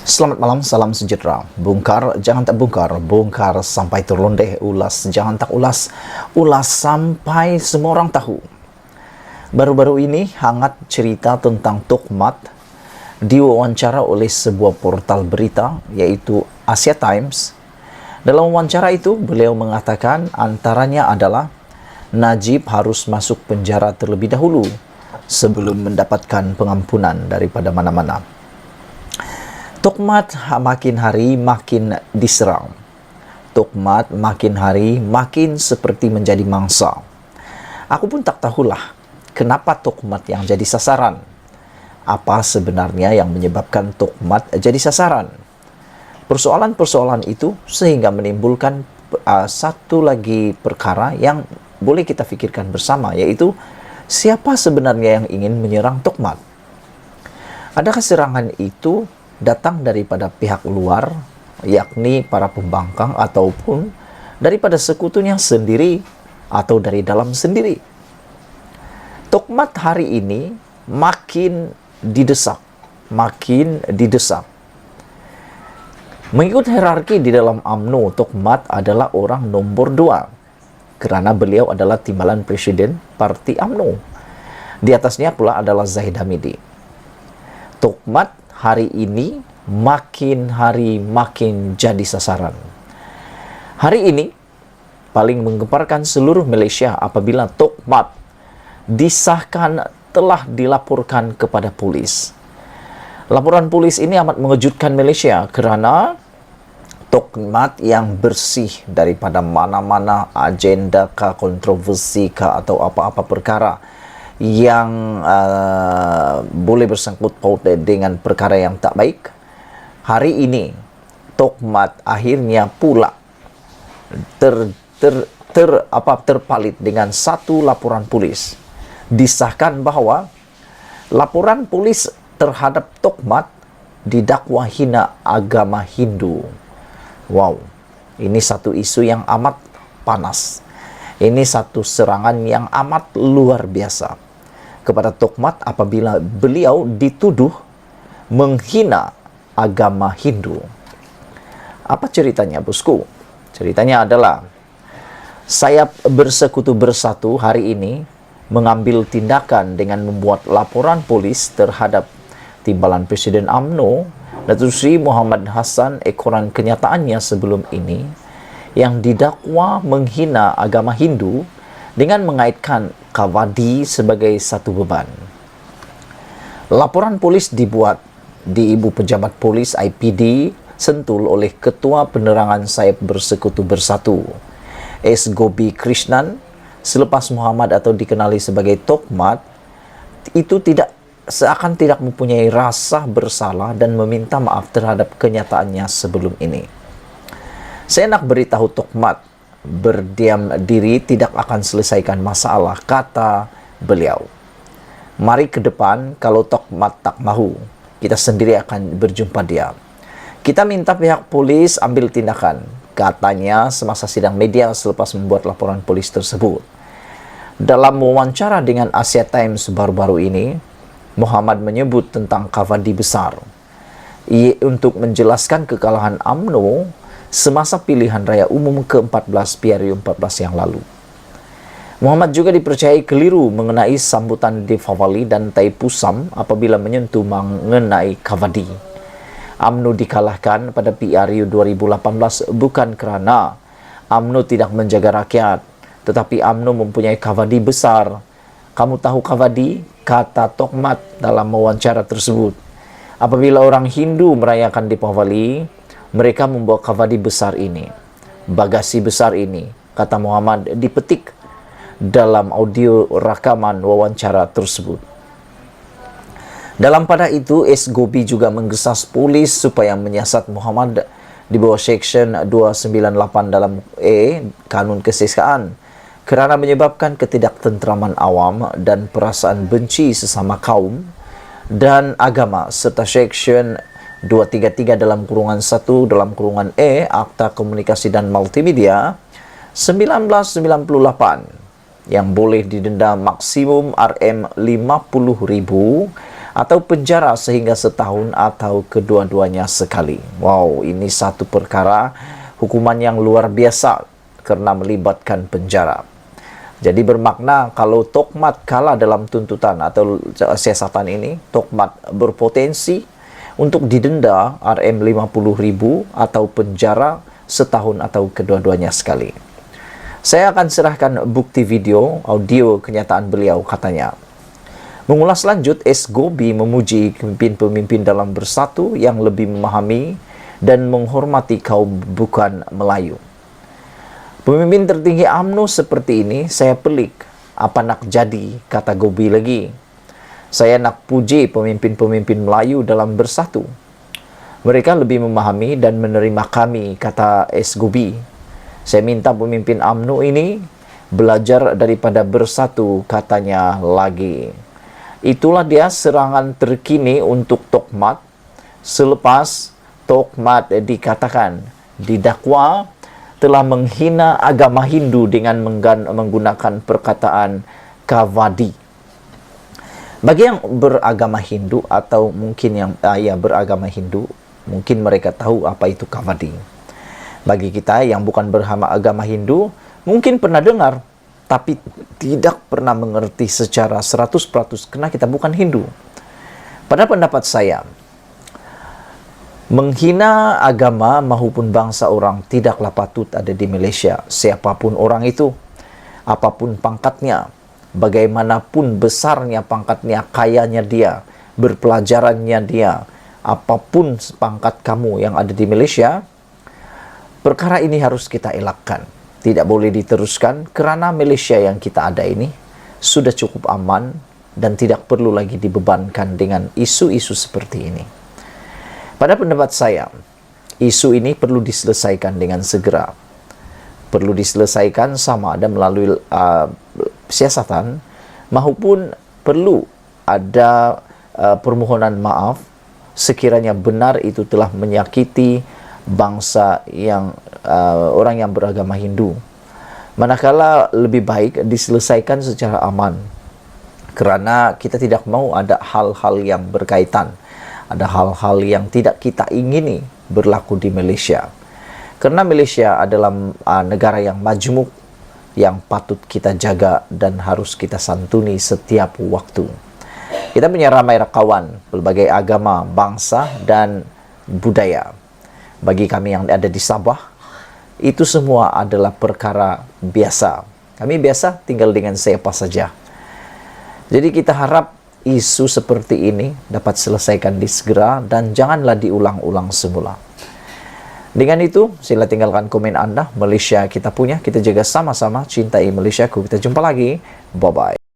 Selamat malam, salam sejahtera. Bongkar, jangan tak bongkar. Bongkar sampai terlondeh. Ulas, jangan tak ulas. Ulas sampai semua orang tahu. Baru-baru ini hangat cerita tentang Tokmat diwawancara oleh sebuah portal berita, yaitu Asia Times. Dalam wawancara itu, beliau mengatakan antaranya adalah Najib harus masuk penjara terlebih dahulu sebelum mendapatkan pengampunan daripada mana-mana. Tokmat makin hari makin diserang. Tokmat makin hari makin seperti menjadi mangsa. Aku pun tak tahulah kenapa Tokmat yang jadi sasaran. Apa sebenarnya yang menyebabkan Tokmat jadi sasaran? Persoalan-persoalan itu sehingga menimbulkan satu lagi perkara yang boleh kita fikirkan bersama, yaitu siapa sebenarnya yang ingin menyerang Tokmat? Adakah serangan itu datang daripada pihak luar, yakni para pembangkang, ataupun daripada sekutunya sendiri, atau dari dalam sendiri? Tokmat hari ini makin didesak. Mengikut hierarki di dalam UMNO, Tokmat adalah orang nomor 2 kerana beliau adalah timbalan presiden parti UMNO. Di atasnya pula adalah Zahid Hamidi. Tokmat hari ini makin hari makin jadi sasaran. Hari ini paling menggemparkan seluruh Malaysia apabila Tokmat disahkan telah dilaporkan kepada polis. Laporan polis ini amat mengejutkan Malaysia kerana Tokmat yang bersih daripada mana-mana agenda kah, kontroversi kah, atau apa-apa perkara yang boleh bersangkut paut dengan perkara yang tak baik. Hari ini Tokmat akhirnya pula terpalit dengan satu laporan polis. Disahkan bahawa laporan polis terhadap Tokmat didakwa hina agama Hindu. Wow, ini satu isu yang amat panas. Ini satu serangan yang amat luar biasa kepada Tokmat apabila beliau dituduh menghina agama Hindu. Apa ceritanya, bosku? Ceritanya adalah saya bersekutu bersatu hari ini mengambil tindakan dengan membuat laporan polis terhadap timbalan Presiden UMNO, Datuk Seri Muhammad Hassan, ekoran kenyataannya sebelum ini, yang didakwa menghina agama Hindu dengan mengaitkan kawadi sebagai satu beban. Laporan polis dibuat di Ibu Pejabat Polis IPD Sentul oleh Ketua Penerangan Sayap Bersekutu Bersatu, S. Gobi Krishnan, selepas Muhammad atau dikenali sebagai Tokmat itu seakan tidak mempunyai rasa bersalah dan meminta maaf terhadap kenyataannya sebelum ini. Saya nak beritahu Tokmat, berdiam diri tidak akan selesaikan masalah, kata beliau. Mari ke depan, kalau Tokmat tak mahu, kita sendiri akan berjumpa dia. Kita minta pihak polis ambil tindakan, katanya semasa sidang media selepas membuat laporan polis tersebut. Dalam wawancara dengan Asia Times baru-baru ini, Muhammad menyebut tentang kawadi besar untuk menjelaskan kekalahan UMNO semasa pilihan raya umum ke-14 PRU 14 yang lalu. Muhammad juga dipercayai keliru mengenai sambutan Deepavali dan Taipusam apabila menyentuh mengenai kawadi. UMNO dikalahkan pada PRU 2018 bukan kerana UMNO tidak menjaga rakyat, tetapi UMNO mempunyai kawadi besar. Kamu tahu kawadi? Kata Tokmat dalam wawancara tersebut. Apabila orang Hindu merayakan Deepavali, mereka membawa kawadi besar ini, bagasi besar ini, kata Muhammad dipetik dalam audio rakaman wawancara tersebut. Dalam pada itu, S. Gobi juga menggesas polis supaya menyiasat Muhammad di bawah Seksyen 298 dalam Kanun Keseksaan kerana menyebabkan ketidaktentraman awam dan perasaan benci sesama kaum dan agama, serta Seksyen 233 dalam kurungan 1 dalam kurungan Akta Komunikasi dan Multimedia 1998 yang boleh didenda maksimum RM50,000 atau penjara sehingga setahun atau kedua-duanya sekali. Wow, ini satu perkara hukuman yang luar biasa karena melibatkan penjara. Jadi bermakna kalau Tokmat kalah dalam tuntutan atau siasatan ini, Tokmat berpotensi untuk didenda Rm50.000 atau penjara setahun atau kedua-duanya sekali. Saya akan serahkan bukti video, audio kenyataan beliau, katanya. Mengulas lanjut, S. Gobi memuji pemimpin-pemimpin dalam Bersatu yang lebih memahami dan menghormati kaum bukan Melayu. Pemimpin tertinggi UMNO seperti ini, saya pelik. Apa nak jadi, kata Gobi lagi. Saya nak puji pemimpin-pemimpin Melayu dalam Bersatu. Mereka lebih memahami dan menerima kami, kata S. Gobi. Saya minta pemimpin UMNO ini belajar daripada Bersatu, katanya lagi. Itulah dia serangan terkini untuk Tokmat selepas Tokmat dikatakan didakwa telah menghina agama Hindu dengan menggunakan perkataan kavadi. Bagi yang beragama Hindu atau mungkin yang beragama Hindu, mungkin mereka tahu apa itu kavadi. Bagi kita yang bukan beragama Hindu, mungkin pernah dengar, tapi tidak pernah mengerti secara 100% karena kita bukan Hindu. Pada pendapat saya, menghina agama maupun bangsa orang tidaklah patut ada di Malaysia. Siapapun orang itu, apapun pangkatnya, bagaimanapun besarnya pangkatnya, kayanya dia, berpelajarannya dia, apapun pangkat kamu yang ada di Malaysia, perkara ini harus kita elakkan. Tidak boleh diteruskan kerana Malaysia yang kita ada ini sudah cukup aman dan tidak perlu lagi dibebankan dengan isu-isu seperti ini. Pada pendapat saya, isu ini perlu diselesaikan dengan segera. Perlu diselesaikan sama ada melalui siasatan maupun perlu ada permohonan maaf sekiranya benar itu telah menyakiti bangsa yang orang yang beragama Hindu. Manakala lebih baik diselesaikan secara aman. Kerana kita tidak mau ada hal-hal yang berkaitan, ada hal-hal yang tidak kita ingini berlaku di Malaysia. Karena Malaysia adalah negara yang majmuk, yang patut kita jaga dan harus kita santuni setiap waktu. Kita punya ramai kawan, berbagai agama, bangsa dan budaya. Bagi kami yang ada di Sabah, itu semua adalah perkara biasa. Kami biasa tinggal dengan siapa saja. Jadi kita harap isu seperti ini dapat selesaikan segera dan janganlah diulang-ulang semula. Dengan itu, sila tinggalkan komen Anda. Malaysia kita punya, kita jaga sama-sama. Cintai Malaysiaku. Kita jumpa lagi. Bye-bye.